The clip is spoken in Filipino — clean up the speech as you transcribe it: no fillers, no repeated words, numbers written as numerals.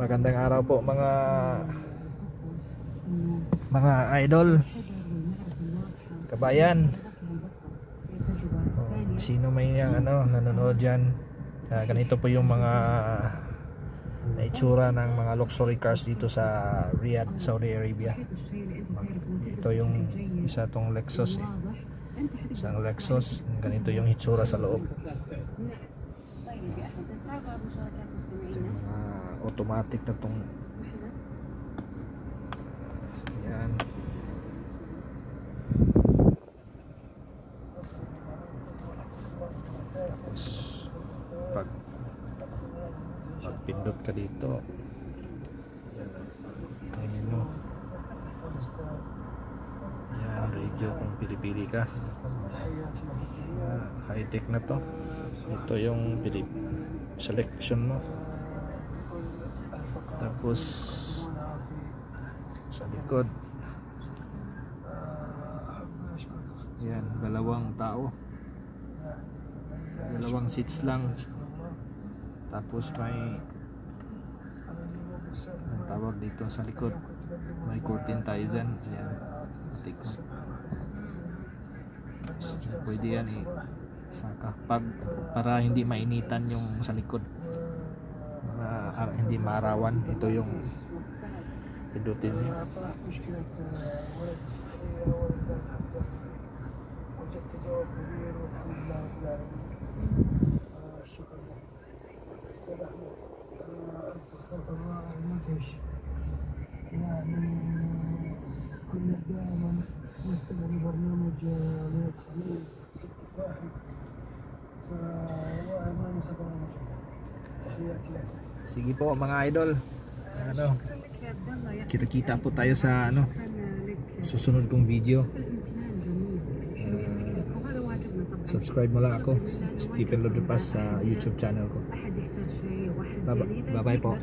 Magandang araw po mga idol, kabayan. Sino may nanonood dyan, ganito po yung mga itsura ng mga luxury cars dito sa Riyadh, Saudi Arabia. Ito yung isa tong Lexus isang Lexus, ganito yung itsura sa loob. Automatic na tong yan. Tapos pag pindot ka dito, yan mo, yan radio kung pili-pili ka. High tech na to. Ito yung selection mo. Tapos sa likod, yan, dalawang seats lang. Tapos may ang tawag dito sa likod, may curtain tayo dyan. Ayan, pwede yan saka para hindi mainitan yung sa likod, hindi maarawan. Ito yung pindutin niyo. Sige po mga idol, kita-kita po tayo sa susunod kong video. Subscribe mo lang ako, Stephen Lodripas, sa YouTube channel ko. Bye bye po.